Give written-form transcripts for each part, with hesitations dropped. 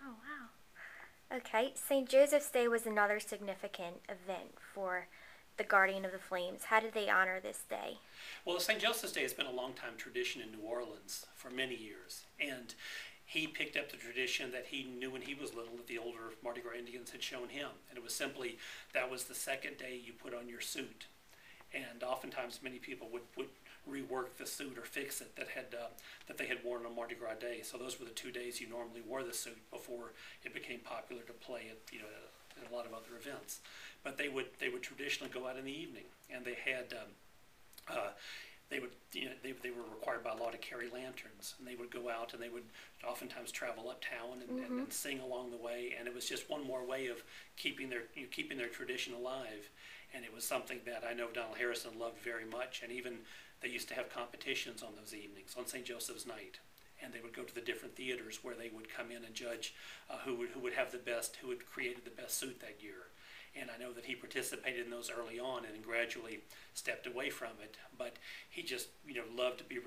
Oh, wow. Okay, St. Joseph's Day was another significant event for the Guardian of the Flames. How did they honor this day? Well, the St. Joseph's Day has been a long time tradition in New Orleans for many years. And he picked up the tradition that he knew when he was little that the older Mardi Gras Indians had shown him. And it was simply that was the second day you put on your suit. And oftentimes many people would rework the suit or fix it that they had worn on Mardi Gras Day. So those were the 2 days you normally wore the suit before it became popular to play at at a lot of other events. But they would traditionally go out in the evening, and they had uh, they were required by law to carry lanterns, and they would go out and they would oftentimes travel uptown and sing along the way, and it was just one more way of keeping their tradition alive. And it was something that I know Donald Harrison loved very much, and even they used to have competitions on those evenings on St. Joseph's Night, and they would go to the different theaters where they would come in and judge who would have the best, who had created the best suit that year. And I know that he participated in those early on and then gradually stepped away from it. But he just, loved to be,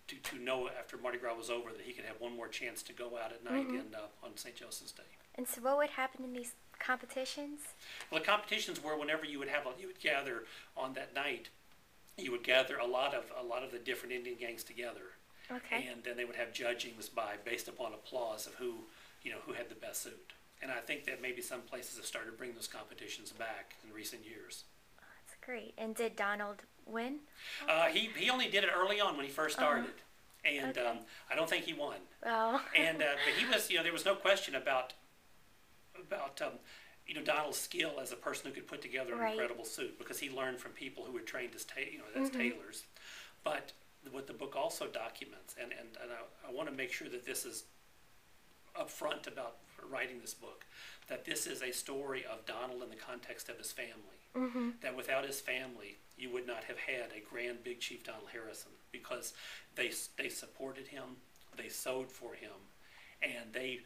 to know after Mardi Gras was over that he could have one more chance to go out at night and on St. Joseph's Day. And so, what would happen in these competitions? Well, the competitions were whenever you would gather on that night, you would gather a lot of the different Indian gangs together, Okay. and then they would have judgings based upon applause of who had the best suit. And I think that maybe some places have started to bring those competitions back in recent years. That's great. And did Donald win? He only did it early on when he first Uh, started, and okay. I don't think he won. Well, And but he was, there was no question about Donald's skill as a person who could put together an right. incredible suit because he learned from people who were trained as tailors. But what the book also documents, and I want to make sure that this is upfront about writing this book, that this is a story of Donald in the context of his family. That without his family, you would not have had a grand big chief Donald Harrison because they supported him, they sewed for him, and they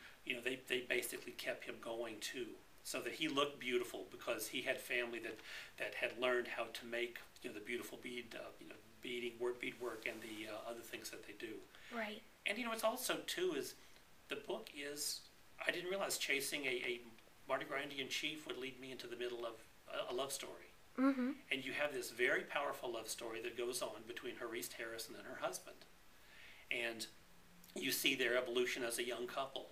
basically kept him going too, so that he looked beautiful because he had family that had learned how to make the beautiful beadwork and the other things that they do. right. And it's also too is the book is I didn't realize chasing a Mardi Gras Indian chief would lead me into the middle of a love story. And you have this very powerful love story that goes on between Hariste Harrison and her husband. And you see their evolution as a young couple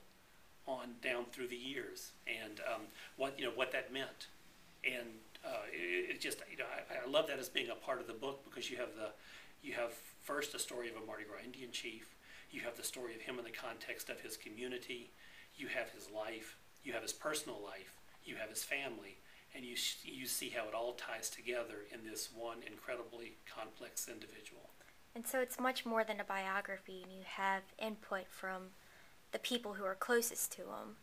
on down through the years, and what that meant. And it just I love that as being a part of the book because you have first a story of a Mardi Gras Indian chief, you have the story of him in the context of his community, you have his life, you have his personal life, you have his family, and you see how it all ties together in this one incredibly complex individual. And so it's much more than a biography, and you have input from the people who are closest to him.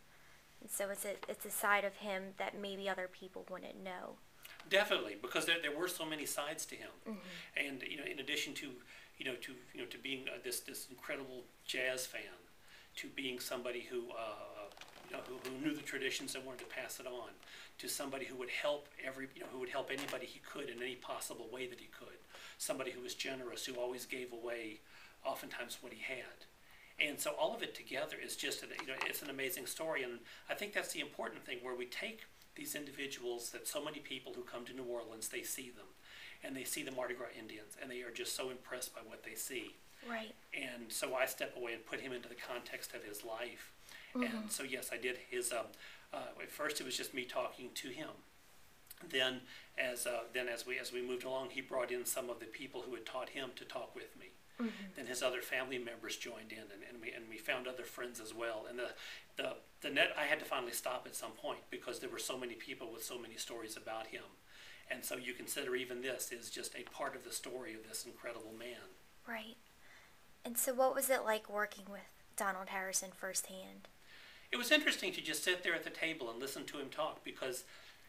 And so it's a side of him that maybe other people wouldn't know. Definitely, because there were so many sides to him, and in addition to to being this incredible jazz fan, to being somebody who knew the traditions and wanted to pass it on, to somebody who would help who would help anybody he could in any possible way that he could, somebody who was generous, who always gave away, oftentimes what he had. And so all of it together is just it's an amazing story, and I think that's the important thing where we take these individuals that so many people who come to New Orleans, they see them, and they see the Mardi Gras Indians, and they are just so impressed by what they see. Right. And so I step away and put him into the context of his life. And so yes, I did his. At first, it was just me talking to him. Then, as we moved along, he brought in some of the people who had taught him to talk with me. Then his other family members joined in, and we found other friends as well. And the net I had to finally stop at some point because there were so many people with so many stories about him. And so you consider even this is just a part of the story of this incredible man. Right. And so what was it like working with Donald Harrison firsthand? It was interesting to just sit there at the table and listen to him talk because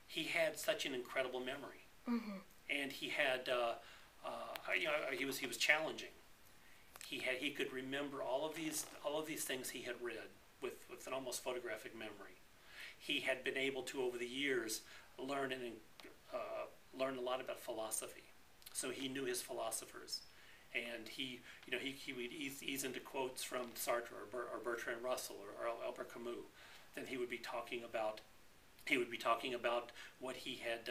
he had such an incredible memory, and he had he was challenging. He could remember all of these things he had read with an almost photographic memory. He had been able to over the years learn learn a lot about philosophy, so he knew his philosophers, and he would ease into quotes from Sartre or Bertrand Russell or Albert Camus, then he would be talking about what he had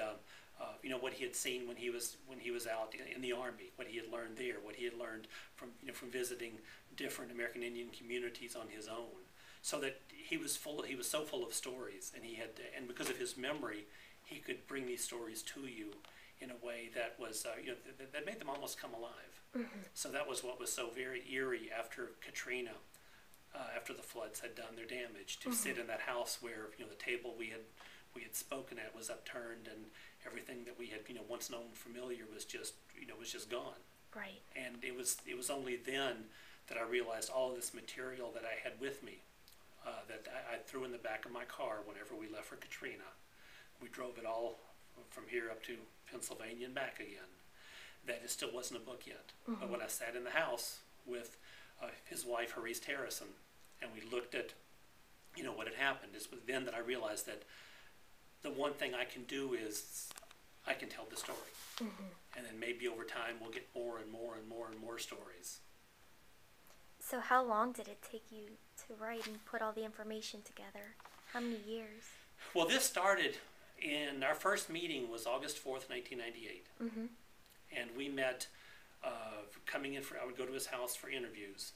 what he had seen when he was out in the Army, what he had learned there, what he had learned from visiting different American Indian communities on his own. So that he was so full of stories, and because of his memory, he could bring these stories to you in a way that was that made them almost come alive. Mm-hmm. So that was what was so very eerie after Katrina, after the floods had done their damage, to sit in that house where the table we had spoken at was upturned, and everything that we had once known familiar was just gone. Right. And it was only then that I realized all of this material that I had with me, that I threw in the back of my car whenever we left for Katrina. We drove it all from here up to Pennsylvania and back again. That it still wasn't a book yet. But when I sat in the house with his wife, Harriet Harrison, and we looked at what had happened, it was then that I realized that the one thing I can do is I can tell the story. And then maybe over time we'll get more and more and more and more stories. So how long did it take you to write and put all the information together? How many years? Well, this started in our first meeting was August 4th, 1998. And we met coming in I would go to his house for interviews.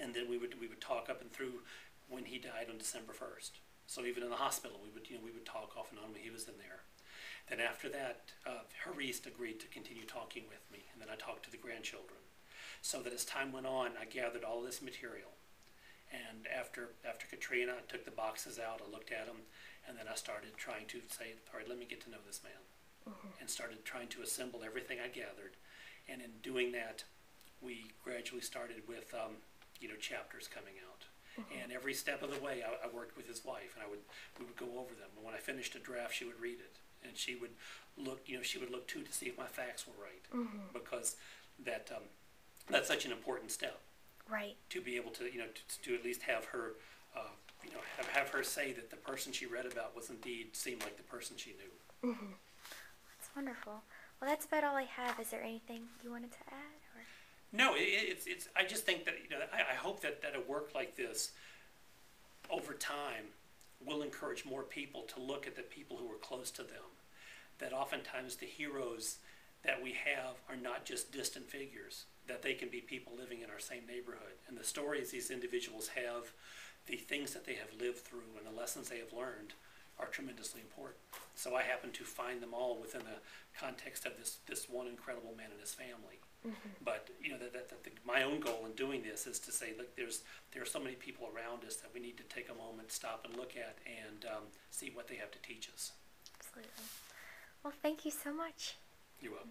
And then we would talk up and through when he died on December 1st. So even in the hospital, we would talk off and on when he was in there. Then after that, Harriet agreed to continue talking with me, and then I talked to the grandchildren. So that as time went on, I gathered all this material. And after Katrina, I took the boxes out, I looked at them, and then I started trying to say, all right, let me get to know this man. And started trying to assemble everything I gathered. And in doing that, we gradually started with chapters coming out. And every step of the way, I worked with his wife, and we would go over them. And when I finished a draft, she would read it, and she would look too to see if my facts were right, because that's such an important step. Right. To be able to to at least have her have her say that the person she read about was indeed seemed like the person she knew. That's wonderful. Well, that's about all I have. Is there anything you wanted to add? Or? No, it's. I just think that I hope that a work like this, over time, will encourage more people to look at the people who are close to them. That oftentimes the heroes that we have are not just distant figures. That they can be people living in our same neighborhood, and the stories these individuals have, the things that they have lived through, and the lessons they have learned, are tremendously important. So I happen to find them all within the context of this one incredible man and his family. But my own goal in doing this is to say, look, there are so many people around us that we need to take a moment, stop and look at, and see what they have to teach us. Absolutely. Well, thank you so much. You're welcome.